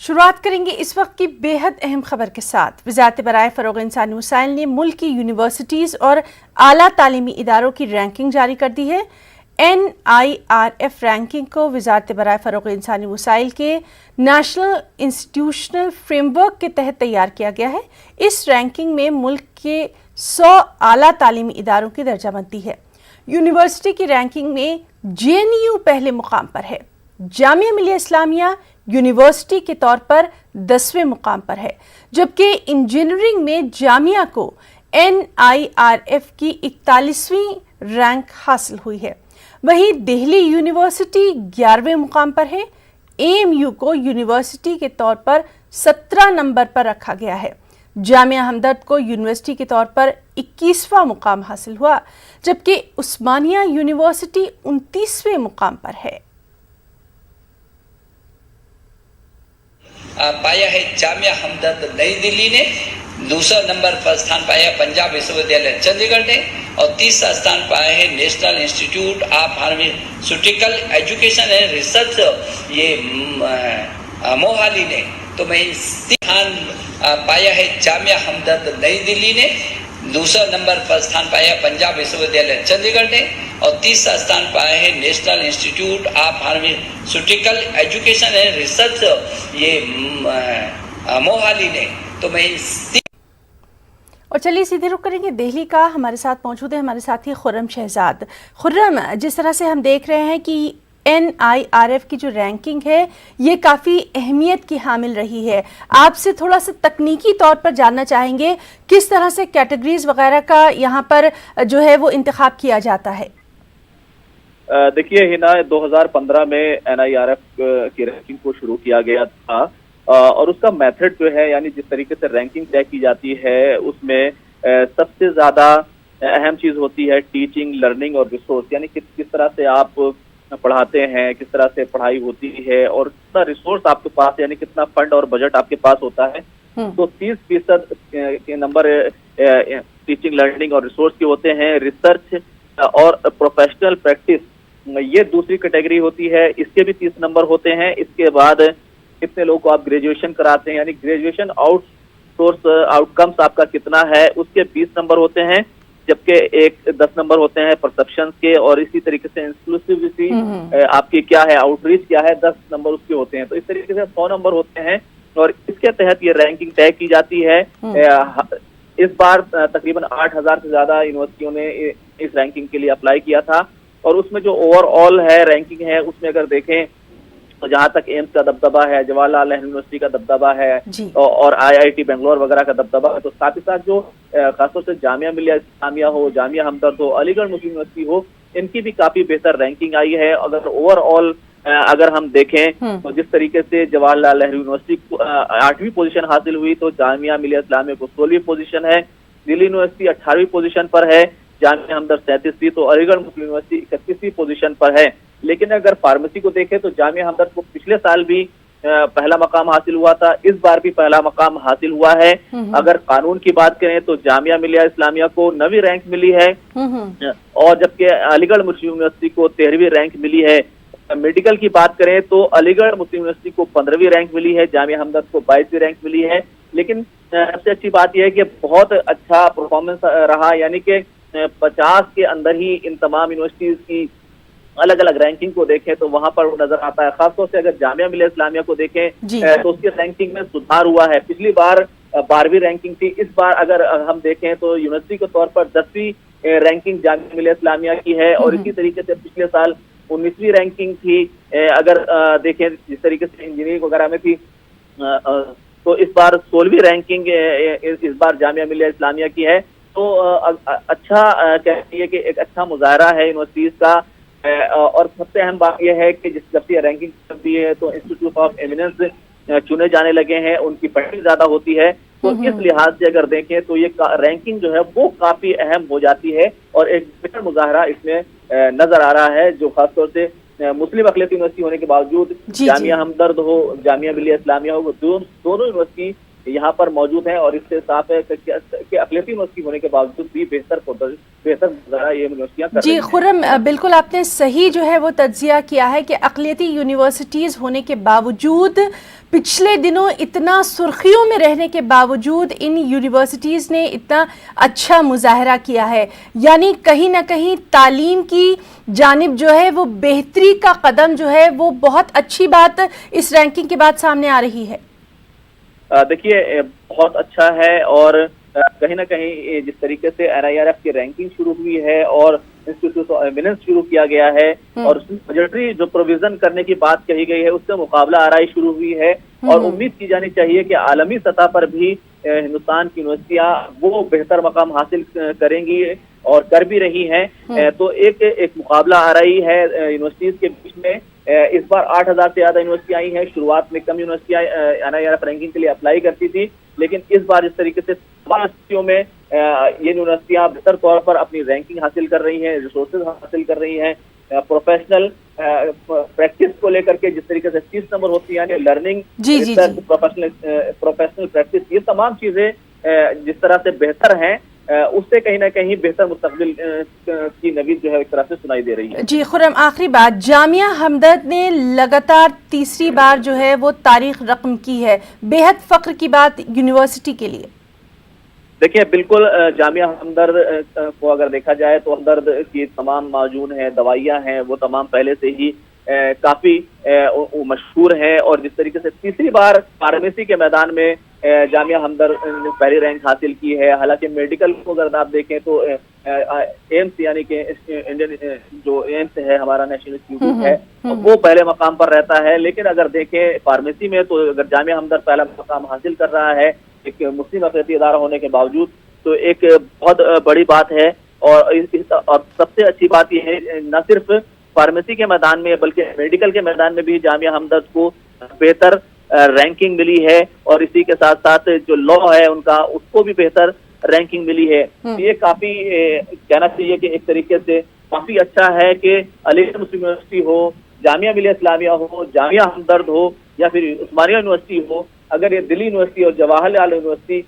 शुरुआत करेंगे इस वक्त की बेहद अहम खबर के साथ। वज़ारत बराए फ़रोग़ इंसानी वसाइल ने मुल्क की यूनिवर्सिटीज़ और आला तालीमी इदारों की रैंकिंग जारी कर दी है। NIRF रैंकिंग को वज़ारत बराए फ़रोग़ इंसानी वसाइल के नेशनल इंस्टीट्यूशनल फ्रेमवर्क के तहत तैयार किया गया है। इस रैंकिंग में मुल्क के 100 आला तालीमी इदारों की दर्जाबंदी है। यूनिवर्सिटी की रैंकिंग में JNU पहले मुकाम पर है। जामिया मिलिया इस्लामिया यूनिवर्सिटी के तौर पर 10वें मुकाम पर है, जबकि इंजीनियरिंग में जामिया को NIRF की 41वीं रैंक हासिल हुई है। वहीं दिल्ली यूनिवर्सिटी 11वें मुकाम पर है। AMU को यूनिवर्सिटी के तौर पर 17 नंबर पर रखा गया है। जामिया हमदर्द को यूनिवर्सिटी के तौर पर 21वां मुकाम हासिल हुआ, जबकि उस्मानिया यूनिवर्सिटी 29वें मुकाम पर है। पाया है जामिया हमदर्द नई दिल्ली ने, दूसरा नंबर पर स्थान पाया पंजाब विश्वविद्यालय चंडीगढ़ ने और तीसरा स्थान पाया है national institute of pharmaceutical education and research ये मोहाली ने। तो मैं स्थान पाया है जामिया हमदर्द नई दिल्ली ने, दूसरा नंबर पर स्थान पाया पंजाब विश्वविद्यालय चंडीगढ़ ने और तीसरा स्थान पाया है national institute of pharmaceutical education and research ये मोहाली ने। तो मैं और चलिए सीधे रुख करेंगे दिल्ली का। हमारे साथ मौजूद है हमारे साथी खुर्रम शहजाद। खुर्रम, जिस तरह से हम देख रहे हैं कि NIRF की जो रैंकिंग है ये काफ़ी अहमियत की हामिल रही है, आपसे थोड़ा सा तकनीकी तौर पर जानना चाहेंगे किस तरह से कैटेगरीज वगैरह का यहाँ पर जो है वो इंतखाब किया जाता है। देखिए हिना, 2015 में NIRF की रैंकिंग को शुरू किया गया था और उसका मेथड जो है, यानी जिस तरीके से रैंकिंग तय की जाती है उसमें सबसे ज़्यादा अहम चीज़ होती है टीचिंग, लर्निंग और रिसोर्स, यानी किस तरह से आप पढ़ाते हैं, किस तरह से पढ़ाई होती है और कितना रिसोर्स आपके पास, यानी कितना फंड और बजट आपके पास होता है। तो 30% के नंबर टीचिंग, लर्निंग और रिसोर्स के होते हैं। रिसर्च और प्रोफेशनल प्रैक्टिस ये दूसरी कैटेगरी होती है, इसके भी 30 नंबर होते हैं। इसके बाद कितने लोगों को आप ग्रेजुएशन कराते हैं, यानी ग्रेजुएशन आउटसोर्स आउटकम्स आपका कितना है, उसके 20 नंबर होते हैं, जबकि 10 नंबर होते हैं परसेप्शन के, और इसी तरीके से इंक्लूसिविटी आपकी क्या है, आउटरीच क्या है, 10 नंबर उसके होते हैं। तो इस तरीके से 100 नंबर होते हैं और इसके तहत ये रैंकिंग तय की जाती है। इस बार तकरीबन 8,000 से ज्यादा यूनिवर्सिटियों ने इस रैंकिंग के लिए अप्लाई किया था और उसमें जो ओवरऑल है रैंकिंग है उसमें अगर देखें तो जहां तक एम्स का दबदबा है, जवाहरलाल नेहरू यूनिवर्सिटी का दबदबा है और IIT बेंगलोर वगैरह का दबदबा है, तो साथ ही साथ जो खासतौर से जामिया मिलिया इस्लामिया हो, जामिया हमदर्द हो, अलीगढ़ मुस्लिम यूनिवर्सिटी हो, इनकी भी काफी बेहतर रैंकिंग आई है। अगर ओवरऑल अगर हम देखें तो जिस तरीके से जवाहरलाल नेहरू यूनिवर्सिटी को 8वीं पोजीशन हासिल हुई, तो जामिया मिलिया इस्लामिया को 16वीं पोजीशन है, दिल्ली यूनिवर्सिटी 18वीं पोजीशन पर है, जामिया हमदर्द 37वीं, तो अलीगढ़ मुस्लिम यूनिवर्सिटी 31वीं पोजीशन पर है। लेकिन अगर फार्मेसी को देखें तो जामिया हमदर्द को पिछले साल भी पहला मकाम हासिल हुआ था, इस बार भी पहला मकाम हासिल हुआ है। अगर कानून की बात करें तो जामिया मिलिया इस्लामिया को 9वीं रैंक मिली है और जबकि अलीगढ़ मुस्लिम यूनिवर्सिटी को 13वीं रैंक मिली है। मेडिकल की बात करें तो अलीगढ़ मुस्लिम यूनिवर्सिटी को 15वीं रैंक मिली है, जामिया हमदर्द को 22वीं रैंक मिली है। लेकिन सबसे अच्छी बात यह है कि बहुत अच्छा परफॉर्मेंस रहा, यानी कि 50 के अंदर ही इन तमाम यूनिवर्सिटीज की अलग अलग रैंकिंग को देखें तो वहां पर नजर आता है। खासतौर से अगर जामिया मिलिया इस्लामिया को देखें तो उसकी रैंकिंग में सुधार हुआ है। पिछली बार 12वीं रैंकिंग थी, इस बार अगर हम देखें तो यूनिवर्सिटी के तौर पर 10वीं रैंकिंग जामिया मिलिया इस्लामिया की है और इसी तरीके से पिछले साल 19वीं रैंकिंग थी। अगर देखें जिस तरीके से इंजीनियरिंग वगैरह में थी तो इस बार 16वीं रैंकिंग इस बार जामिया मिलिया इस्लामिया की है। तो अच्छा कहिए कि एक अच्छा मुजाहरा है यूनिवर्सिटीज का। और सबसे अहम बात यह है कि जब से रैंकिंग चलती है तो इंस्टीट्यूट ऑफ एमिनेंस चुने जाने लगे हैं, उनकी फंडिंग ज्यादा होती है, तो इस लिहाज से अगर देखें तो ये रैंकिंग जो है वो काफी अहम हो जाती है और एक बेहतर मुजाहरा इसमें नजर आ रहा है, जो खासतौर से मुस्लिम अक़लियती यूनिवर्सिटी होने के बावजूद जामिया हमदर्द हो, जामिया मिलिया इस्लामिया हो, वो दोनों यूनिवर्सिटी यहाँ पर मौजूद हैं, और इससे साफ है कि अक़लियती यूनिवर्सिटी होने के बावजूद भी बेहतर मुजाहरा ये यूनिवर्सिटियाँ कर रही जी हैं। खुर्रम, बिल्कुल आपने सही जो है वो तज्जिया किया है कि अक़लियती यूनिवर्सिटीज़ होने के बावजूद, पिछले दिनों इतना सुर्खियों में रहने के बावजूद इन यूनिवर्सिटीज़ ने इतना अच्छा मुजाहरा किया है, यानी कहीं ना कहीं तालीम की जानिब जो है वो बेहतरी का कदम जो है वो बहुत अच्छी बात इस रैंकिंग के बाद सामने आ रही है। देखिए बहुत अच्छा है, और कहीं ना कहीं जिस तरीके से NIRF की रैंकिंग शुरू हुई है और इंस्टीट्यूट ऑफ एमिनेंस शुरू किया गया है, और उसमें बजटरी जो प्रोविजन करने की बात कही गई है उससे मुकाबला आराई शुरू हुई है, और उम्मीद की जानी चाहिए कि आलमी सतह पर भी हिंदुस्तान की यूनिवर्सिटियाँ वो बेहतर मकाम हासिल करेंगी और कर भी रही हैं। तो एक मुकाबला आ रही है यूनिवर्सिटीज के बीच में। इस बार 8,000 से ज्यादा यूनिवर्सिटी आई हैं। शुरुआत में कम यूनिवर्सिटियां NIRF रैंकिंग के लिए अप्लाई करती थी, लेकिन इस बार इस तरीके से तमाम यूनिवर्सिटियों में ये यूनिवर्सिटियां बेहतर तौर पर अपनी रैंकिंग हासिल कर रही हैं, रिसोर्सेज हासिल कर रही हैं। प्रोफेशनल प्रैक्टिस को लेकर के जिस तरीके से 30 नंबर होती है, यानी लर्निंग, प्रोफेशनल प्रैक्टिस, ये तमाम चीजें जिस तरह से बेहतर हैं, उससे कहीं ना कहीं बेहतर मुस्तकबिल की नवीद जो है एक तरह से सुनाई दे रही है। जी खुर्रम, आखिरी बात, जामिया हमदर्द ने लगातार तीसरी बार जो है वो तारीख रकम की है, बेहद फख्र की बात यूनिवर्सिटी के लिए। देखिए बिल्कुल, जामिया हमदर्द को अगर देखा जाए तो हमदर्द की तमाम माजून हैं, दवाइयाँ हैं, वो तमाम पहले से ही काफी मशहूर है, और जिस तरीके से तीसरी बार फार्मेसी के मैदान में जामिया हमदर्द ने पहली रैंक हासिल की है। हालांकि मेडिकल को अगर आप देखें तो एम्स यानी कि इंडियन जो एम्स है हमारा नेशनल इंस्टीट्यूट है, वो पहले मकाम पर रहता है, लेकिन अगर देखें फार्मेसी में तो अगर जामिया हमदर्द पहला मकाम हासिल कर रहा है एक मुस्लिम अक़लियती इदारा होने के बावजूद, तो एक बहुत बड़ी बात है। और सबसे अच्छी बात यह है न सिर्फ फार्मेसी के मैदान में बल्कि मेडिकल के मैदान में भी जामिया हमदर्द को बेहतर रैंकिंग मिली है, और इसी के साथ साथ जो लॉ है उनका उसको भी बेहतर रैंकिंग मिली है। ये काफी कहना चाहिए कि एक तरीके से काफी अच्छा है कि अलीगढ़ मुस्लिम यूनिवर्सिटी हो, जामिया मिलिया इस्लामिया हो, जामिया हमदर्द हो, या फिर उस्मानिया यूनिवर्सिटी हो, अगर ये दिल्ली यूनिवर्सिटी और जवाहरलाल यूनिवर्सिटी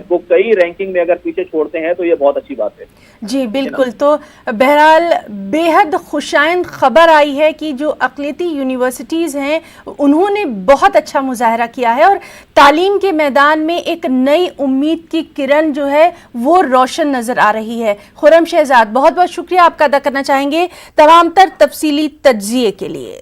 को कई रैंकिंग में अगर पीछे छोड़ते हैं तो ये बहुत अच्छी बात है। जी बिल्कुल, तो बहरहाल बेहद खुशाइंद खबर आई है कि जो अक़लियती यूनिवर्सिटीज़ हैं उन्होंने बहुत अच्छा मुजाहरा किया है, और तालीम के मैदान में एक नई उम्मीद की किरण जो है वो रोशन नज़र आ रही है। खुर्रम शहजाद, बहुत बहुत शुक्रिया आपका अदा करना चाहेंगे तमाम तर तफसीली तज्ज़िये के लिए।